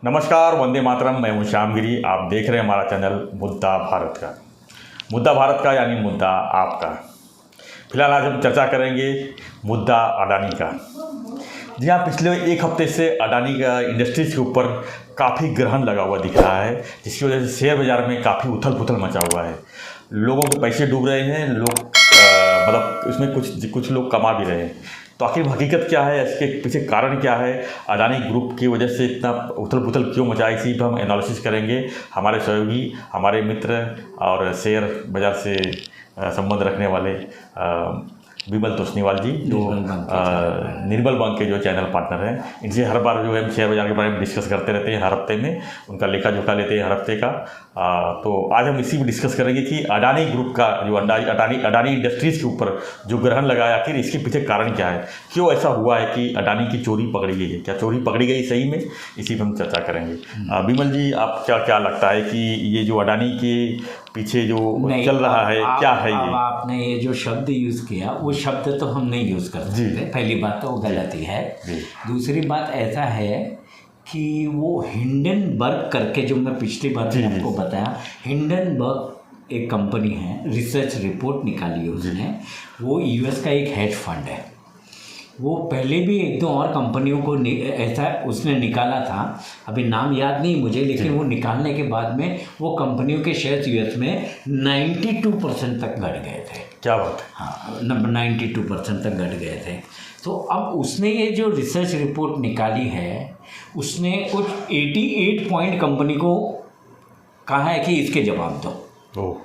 नमस्कार, वंदे मातरम। मैं हूं श्यामगिरी। आप देख रहे हैं हमारा चैनल मुद्दा भारत का। मुद्दा भारत का यानी मुद्दा आपका। फिलहाल आज हम चर्चा करेंगे मुद्दा अडानी का। जी हाँ, पिछले एक हफ्ते से अडानी का इंडस्ट्रीज़ के ऊपर काफ़ी ग्रहण लगा हुआ दिख रहा है, जिसकी वजह से शेयर बाज़ार में काफ़ी उथल पुथल मचा हुआ है। लोगों के पैसे डूब रहे हैं, लोग मतलब इसमें कुछ लोग कमा भी रहे हैं। तो आखिर हकीकत क्या है, इसके पीछे कारण क्या है, अडानी ग्रुप की वजह से इतना उथल पुथल क्यों मचा है, इसी पर हम एनालिसिस करेंगे। हमारे सहयोगी, हमारे मित्र और शेयर बाज़ार से संबंध रखने वाले विमल तोष्णीवाल जी, जो निर्मल बैंक के जो चैनल पार्टनर हैं, इनसे हर बार जो है हम शेयर बाज़ार के बारे में डिस्कस करते रहते हैं। हर हफ्ते में उनका लेखा जोखा लेते हैं हर हफ्ते का। तो आज हम इसी में डिस्कस करेंगे कि अडानी ग्रुप का जो अडानी इंडस्ट्रीज़ के ऊपर जो ग्रहण लगाया, आखिर इसके पीछे कारण क्या है, क्यों ऐसा हुआ है कि अडानी की चोरी पकड़ी गई है, क्या चोरी पकड़ी गई सही में, इसी पर हम चर्चा करेंगे। विमल जी, आप क्या लगता है कि ये जो अडानी के पीछे जो चल रहा है, क्या है ये? आपने ये जो शब्द यूज़ किया, वो शब्द तो हम नहीं यूज़ कर सकते। पहली बात तो वो गलती है। दूसरी बात ऐसा है कि वो हिंडनबर्ग करके, जो मैं पिछली बार आपको बताया, हिंडनबर्ग एक कंपनी है, रिसर्च रिपोर्ट निकाली है उसने। वो यूएस का एक हेज फंड है। वो पहले भी एक दो और कंपनियों को ऐसा उसने निकाला था, अभी नाम याद नहीं मुझे, लेकिन वो निकालने के बाद में वो कंपनियों के शेयर्स यूएस में 92% तक घट गए थे। क्या बात है? हाँ, 92% तक घट गए थे। तो अब उसने ये जो रिसर्च रिपोर्ट निकाली है, उसने कुछ 88 पॉइंट कंपनी को कहा है कि इसके जवाब दो।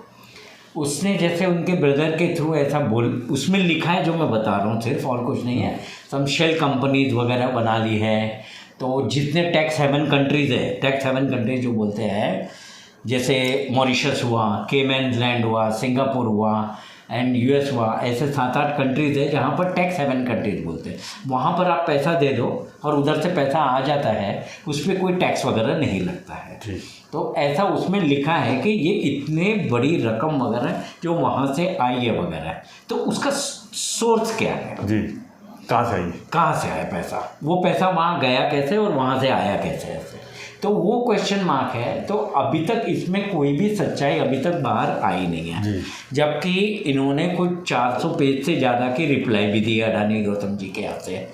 उसने जैसे उनके ब्रदर के थ्रू ऐसा उसमें लिखा है, जो मैं बता रहा हूँ सिर्फ, और कुछ नहीं है। सम शेल कंपनीज वगैरह बना ली है। तो जितने टैक्स हेवन कंट्रीज़ है, टैक्स हेवन कंट्रीज जो बोलते हैं, जैसे मॉरिशस हुआ, केमैन लैंड हुआ, सिंगापुर हुआ एंड यूएस हुआ, ऐसे 7-8 कंट्रीज़ है जहाँ पर टैक्स हेवन कंट्रीज बोलते हैं। वहाँ पर आप पैसा दे दो और उधर से पैसा आ जाता है, उस पर कोई टैक्स वगैरह नहीं लगता है। तो ऐसा उसमें लिखा है कि ये इतने बड़ी रकम वगैरह जो वहाँ से आई है वगैरह। तो उसका सोर्स क्या है जी, कहाँ से आया पैसा, वो पैसा वहाँ गया कैसे और वहाँ से आया कैसे ऐसे, तो वो क्वेश्चन मार्क है। तो अभी तक इसमें कोई भी सच्चाई अभी तक बाहर आई नहीं है, जबकि इन्होंने कुछ 400 पेज से ज़्यादा की रिप्लाई भी दी अडानी गौतम जी के हाथ से।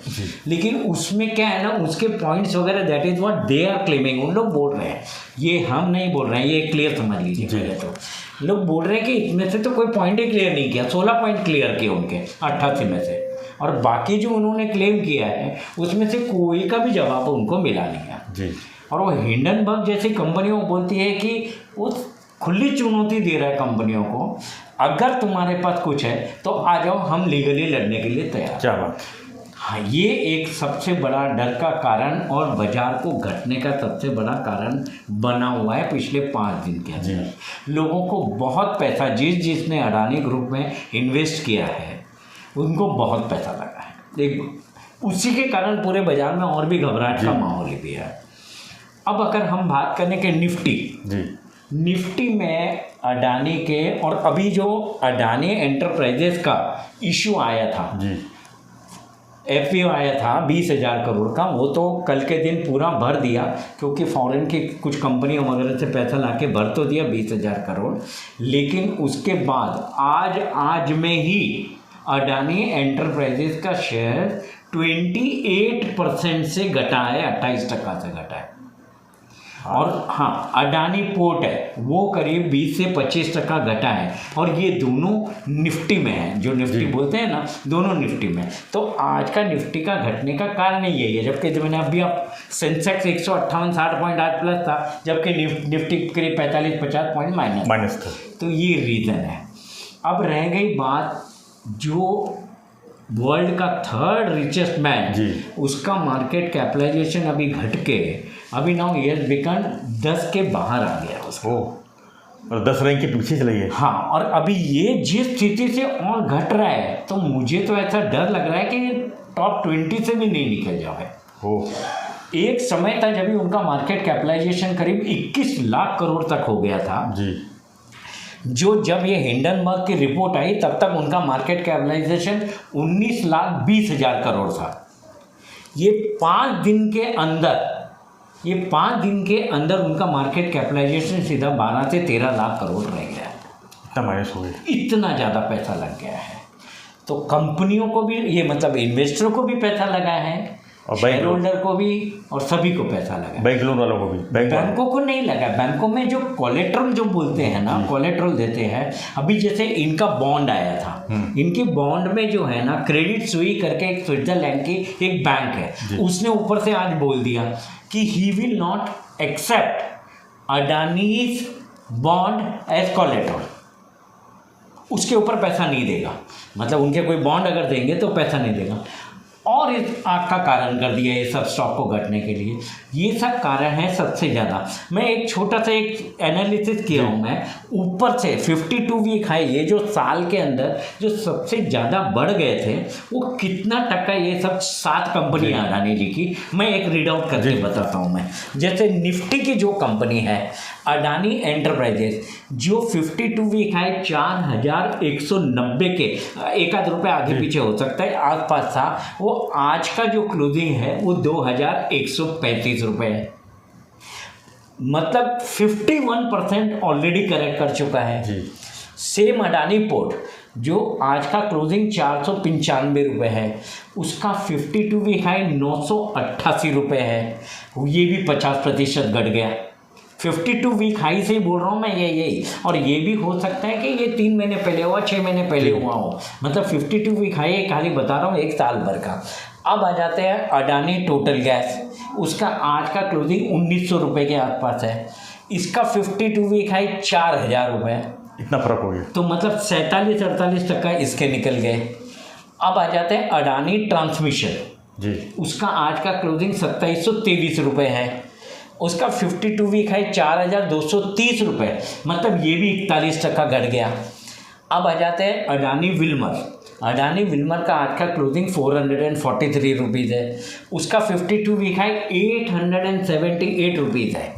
लेकिन उसमें क्या है ना, उसके पॉइंट्स वगैरह, that is what they are claiming. उन लोग बोल रहे हैं, ये हम नहीं बोल रहे हैं, ये क्लियर समझ लीजिए। पहले तो लोग बोल रहे हैं कि इनमें से तो कोई पॉइंट ही क्लियर नहीं किया, 16 पॉइंट क्लियर किए उनके 88 में से, और बाकी जो उन्होंने क्लेम किया है उसमें से कोई का भी जवाब उनको मिला नहीं है। और वो हिंडनबर्ग जैसी कंपनियों बोलती है कि वो खुली चुनौती दे रहा है कंपनियों को, अगर तुम्हारे पास कुछ है तो आ जाओ, हम लीगली लड़ने के लिए तैयार। क्या बात। हाँ, ये एक सबसे बड़ा डर का कारण और बाजार को घटने का सबसे बड़ा कारण बना हुआ है पिछले 5 दिन के अंदर। लोगों को बहुत पैसा, जिसने अडानी ग्रुप में इन्वेस्ट किया है उनको बहुत पैसा लगा है। एक उसी के कारण पूरे बाजार में और भी घबराहट का माहौल भी है। अब अगर हम बात करें कि निफ्टी में अडानी के, और अभी जो अडानी एंटरप्राइजेस का इशू आया था, एफपीओ आया था 20,000 करोड़ का, वो तो कल के दिन पूरा भर दिया, क्योंकि फॉरेन की कुछ कंपनियों वगैरह से पैसा लाके भर तो दिया 20,000 करोड़। लेकिन उसके बाद आज में ही अडानी एंटरप्राइजेस का शेयर 28% से घटा है, 28% से घटा है। और हाँ, अडानी पोर्ट है वो करीब 20 से 25% घटा है, और ये दोनों निफ्टी में है, जो निफ्टी बोलते हैं ना, दोनों निफ्टी में। तो आज का निफ्टी का घटने का कारण यही है, जबकि जो मैंने अभी आप सेंसेक्स 158-60 पॉइंट आज प्लस था, जबकि निफ्टी करीब 45-50 पॉइंट माइनस था। तो ये रीज़न है। अब रह गई बात, जो वर्ल्ड का 3rd रिचेस्ट मैन, उसका मार्केट कैपिटलाइजेशन अभी घट के अभी नाउ ये बिकन 10 के बाहर आ गया उसको, और 10 रैंक के पीछे चले गए। हाँ, और अभी ये जिस स्थिति से और घट रहा है, तो मुझे तो ऐसा डर लग रहा है कि टॉप 20 से भी नहीं निकल जाए। एक समय था जब उनका मार्केट कैपिटलाइजेशन करीब 21 लाख करोड़ तक हो गया था जो जब ये हिंडनबर्ग की रिपोर्ट आई तब तक उनका मार्केट कैपिटलाइजेशन 19,20,000 करोड़ था। ये 5 दिन के अंदर ये 5 दिन के अंदर उनका मार्केट कैपिटलाइजेशन सीधा 12 से 13 लाख करोड़ रह गया है। इतना माइनस हो गया, इतना ज़्यादा पैसा लग गया है। तो कंपनियों को भी ये मतलब इन्वेस्टरों को भी पैसा लगा है और शेयर होल्डर को भी और सभी को पैसा लगा। बैंक लोन वालों को भी, बैंकों को नहीं लगा। बैंकों में जो कोलेट्रल जो बोलते हैं ना, कोलेट्रल देते हैं। अभी जैसे इनका बॉन्ड आया था, इनके बॉन्ड में जो है ना क्रेडिट स्विस करके एक स्विट्जरलैंड की एक बैंक है, उसने ऊपर से आज बोल दिया कि he will not accept Adani's bond as collateral. उसके ऊपर पैसा नहीं देगा, मतलब उनके कोई बॉन्ड अगर देंगे तो पैसा नहीं देगा। और इस आग का कारण कर दिया ये सब स्टॉक को घटने के लिए। ये सब कारण है सबसे ज़्यादा। मैं एक छोटा सा एक एनालिसिस किया हूँ मैं ऊपर से 52 वीक हाई, ये जो साल के अंदर जो सबसे ज़्यादा बढ़ गए थे वो कितना टक्का, ये सब 7 कंपनियाँ अडानी जी की मैं एक रीड आउट करके बताता हूँ मैं। जैसे निफ्टी की जो कंपनी है अडानी एंटरप्राइजेस, जो 52 वीक हाई 4190 के, एक आध रुपये आगे पीछे हो सकता है, आसपास था, वो आज का जो क्लोजिंग है वो 2135 रुपये है। मतलब 51% ऑलरेडी करेक्ट कर चुका है जी। सेम अडानी पोर्ट जो आज का क्लोजिंग 495 रुपये है, उसका 52 वीक हाई 988 रुपये है, ये भी 50% घट गया। 52 वीक हाई से ही बोल रहा हूँ मैं यही। और ये भी हो सकता है कि ये 3 महीने पहले हुआ, 6 महीने पहले हुआ हो, मतलब 52 वीक हाई खाली बता रहा हूँ एक साल भर का। अब आ जाते हैं अडानी टोटल गैस, उसका आज का क्लोजिंग 1900 रुपये के आसपास है, इसका 52 वीक हाई 4000 रुपये। इतना फर्क हो गया, तो मतलब 47-48% इसके निकल गए। अब आ जाते हैं अडानी ट्रांसमिशन जी, उसका आज का क्लोजिंग 2723 रुपये है, उसका 52 वीक हाई 4230 रुपये, मतलब ये भी 41% घट गया। अब आ जाते हैं अडानी विल्मर। अडानी विल्मर का आज का क्लोजिंग 443 रुपीज़ है, उसका 52 वीक हाई 878 रुपीज़ है,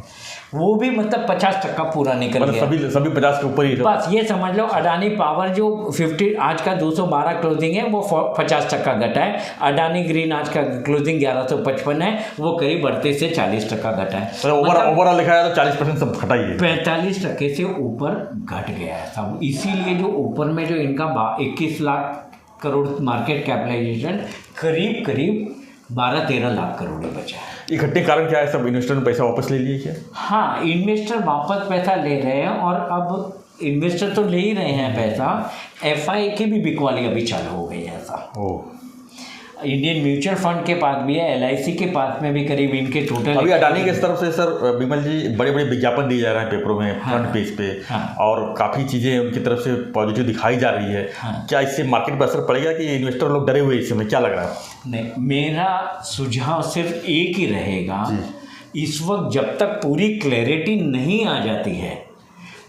वो भी मतलब 50% पूरा निकल गया। सभी 50 के ऊपर ही। बस ये समझ लो अडानी पावर जो 50 आज का 212 क्लोजिंग है वो 50% घटा है। अडानी ग्रीन आज का क्लोजिंग 1155 है, वो करीब 38 से 40% घटा है। ओवरऑल लिखा है तो 40% सब घटा ही है, 45% से ऊपर घट गया है सब। इसीलिए जो ऊपर में जो इनका 21 लाख करोड़ मार्केट कैपिटलाइजेशन करीब 12-13 लाख करोड़ बचा है। ये घटने का कारण क्या है? सब इन्वेस्टर ने पैसा वापस ले लिया क्या? हाँ, इन्वेस्टर वापस पैसा ले रहे हैं, और अब इन्वेस्टर तो ले ही रहे हैं पैसा, एफआई की भी बिकवाली अभी चालू हो गई है ऐसा। इंडियन म्यूचुअल फंड के पास भी है, एलआईसी के पास में भी करीब इनके टोटल। अभी अडानी के तरफ से सर विमल जी बड़े बड़े विज्ञापन दिए जा रहे हैं पेपरों में, फ्रंट पेज पे, और काफ़ी चीज़ें उनकी तरफ से पॉजिटिव दिखाई जा रही है। क्या इससे मार्केट पर असर पड़ेगा कि इन्वेस्टर लोग डरे हुए इस समय, क्या लग रहा है? नहीं, मेरा सुझाव सिर्फ एक ही रहेगा, इस वक्त जब तक पूरी क्लैरिटी नहीं आ जाती है,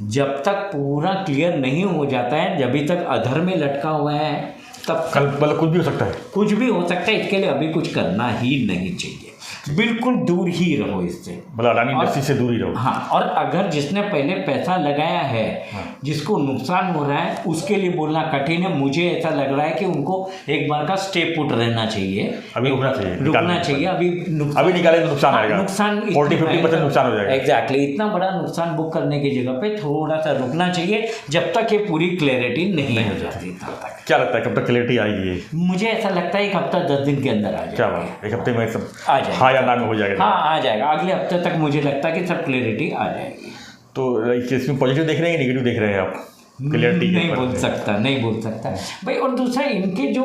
जब तक पूरा क्लियर नहीं हो जाता है, जब तक अधर में लटका हुआ है, तब कल मतलब कुछ भी हो सकता है, कुछ भी हो सकता है। इसके लिए अभी कुछ करना ही नहीं चाहिए, बिल्कुल दूर ही रहो इससे, मतलब अडानी इंडस्ट्री से दूर ही रहो। हाँ, और अगर जिसने पहले पैसा लगाया है, जिसको नुकसान हो रहा है, उसके लिए बोलना कठिन है। मुझे ऐसा लग रहा है कि उनको एक बार का स्टे पुट रहना चाहिए, अभी रुकना चाहिए। अभी निकाले तो नुकसान आएगा, नुकसान 40-50% नुकसान हो जाएगा। एग्जैक्टली, इतना बड़ा नुकसान बुक करने की जगह पे थोड़ा सा रुकना चाहिए, जब तक ये पूरी क्लैरिटी नहीं हो जाती तब तक। क्या लगता है कब तक क्लैरिटी आएगी? मुझे ऐसा लगता है 1 हफ्ता 10 दिन के अंदर आ जाएगा। क्या बात, 1 हफ्ते में सब आ जाएगा? हाँ या ना में हो जाएगा? हाँ, आ जाएगा। अगले हफ्ते तक मुझे लगता है कि सब क्लैरिटी आ जाएगी। तो इसमें पॉजिटिव देख रहे हैं कि नेगेटिव देख रहे हैं आप? क्लैरिटी नहीं बोल सकता भाई। और दूसरा, इनके जो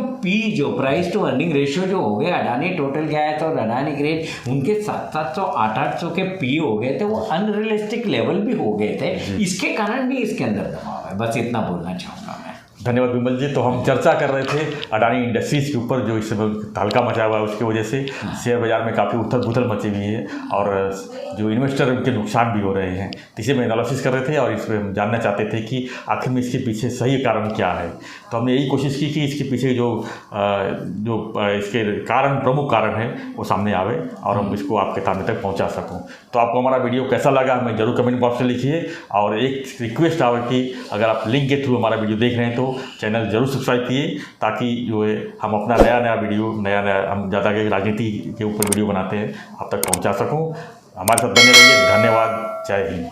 जो प्राइस टू अर्निंग रेशियो जो हो गए, अडानी टोटल गैस और अडानी ग्रेड, उनके 700 800 के पी हो गए थे, वो अनरियलिस्टिक लेवल भी हो गए थे। इसके कारण भी इसके अंदर दबाव है, बस इतना बोलना चाहूँगा मैं। धन्यवाद विमल जी। तो हम चर्चा कर रहे थे अडानी इंडस्ट्रीज़ के ऊपर, जो इस समय तहलका मचा हुआ है, उसकी वजह से शेयर बाजार में काफ़ी उथल पुथल मची हुई है, और जो इन्वेस्टर उनके नुकसान भी हो रहे हैं। इसे में एनालिसिस कर रहे थे, और इसमें हम जानना चाहते थे कि आखिर में इसके पीछे सही कारण क्या है। तो हमने यही कोशिश की कि इसके पीछे जो इसके कारण, प्रमुख कारण है, वो सामने आवे और हम इसको आपके सामने तक पहुँचा सकूँ। तो आपको हमारा वीडियो कैसा लगा हमें ज़रूर कमेंट बॉक्स में लिखिए, और एक रिक्वेस्ट आवे कि अगर आप लिंक के थ्रू हमारा वीडियो देख रहे हैं तो चैनल जरूर सब्सक्राइब किए, ताकि जो है हम अपना नया वीडियो, हम ज़्यादा के राजनीति के ऊपर वीडियो बनाते हैं, आप तक पहुंचा सकूं। हमारे साथ बने रहिए। धन्यवाद। जय हिंद।